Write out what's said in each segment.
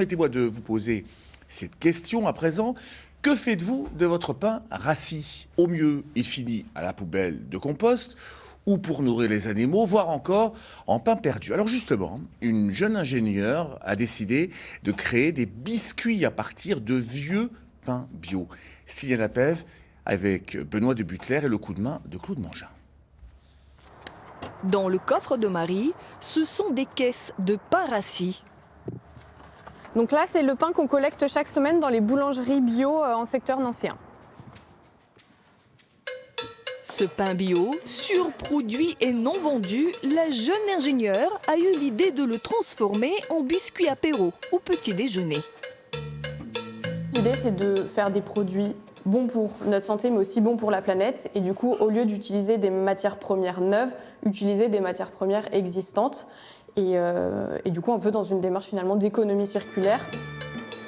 Permettez-moi de vous poser cette question à présent. Que faites-vous de votre pain rassis? Au mieux, il finit à la poubelle de compost ou pour nourrir les animaux, voire encore en pain perdu. Alors justement, une jeune ingénieure a décidé de créer des biscuits à partir de vieux pains bio. Sylviane Apève avec Benoît de Butler et le coup de main de Claude Mangin. Dans le coffre de Marie, ce sont des caisses de pain rassis. Donc là, c'est le pain qu'on collecte chaque semaine dans les boulangeries bio en secteur nancéen. Ce pain bio, surproduit et non vendu, la jeune ingénieure a eu l'idée de le transformer en biscuit apéro ou petit déjeuner. L'idée, c'est de faire des produits bons pour notre santé, mais aussi bons pour la planète. Et du coup, au lieu d'utiliser des matières premières neuves, utiliser des matières premières existantes. Et du coup, un peu dans une démarche finalement d'économie circulaire.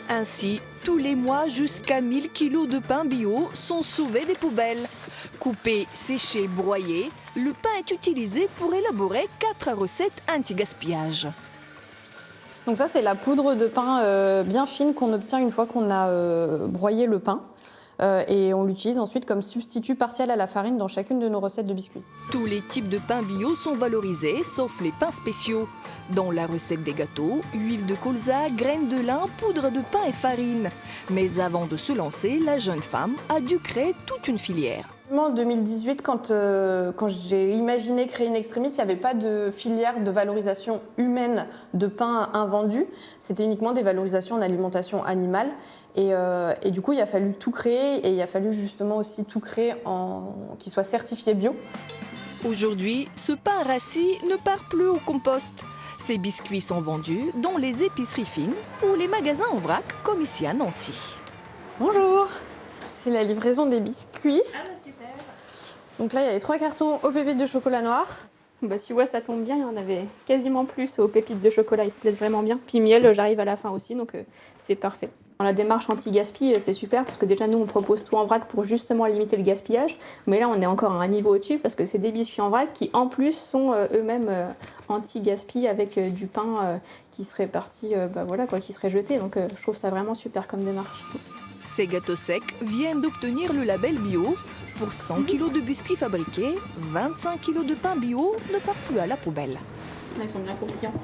Ainsi, tous les mois, jusqu'à 1000 kilos de pain bio sont sauvés des poubelles. Coupé, séché, broyé, le pain est utilisé pour élaborer 4 recettes anti-gaspillage. Donc ça, c'est la poudre de pain bien fine qu'on obtient une fois qu'on a broyé le pain. Et on l'utilise ensuite comme substitut partiel à la farine dans chacune de nos recettes de biscuits. Tous les types de pains bio sont valorisés, sauf les pains spéciaux. Dans la recette des gâteaux, huile de colza, graines de lin, poudre de pain et farine. Mais avant de se lancer, la jeune femme a dû créer toute une filière. En 2018, quand j'ai imaginé créer In Extremis, il n'y avait pas de filière de valorisation humaine de pain invendu. C'était uniquement des valorisations en alimentation animale. Et du coup, il a fallu tout créer et il a fallu justement aussi tout créer qui soit certifié bio. Aujourd'hui, ce pain rassis ne part plus au compost. Ces biscuits sont vendus dans les épiceries fines ou les magasins en vrac, comme ici à Nancy. Bonjour, c'est la livraison des biscuits. Ah bah super. Donc là, il y a les 3 cartons aux pépites de chocolat noir. Bah tu vois, ça tombe bien, il y en avait quasiment plus aux pépites de chocolat, ils te plaisent vraiment bien. Puis miel, j'arrive à la fin aussi, donc c'est parfait. Dans la démarche anti-gaspi, c'est super parce que déjà nous on propose tout en vrac pour justement limiter le gaspillage. Mais là on est encore à un niveau au-dessus parce que c'est des biscuits en vrac qui en plus sont eux-mêmes anti-gaspi avec du pain qui serait parti, qui serait jeté. Donc je trouve ça vraiment super comme démarche. Ces gâteaux secs viennent d'obtenir le label bio. Pour 100 kg de biscuits fabriqués, 25 kg de pain bio ne partent plus à la poubelle. Ils sont bien croustillants.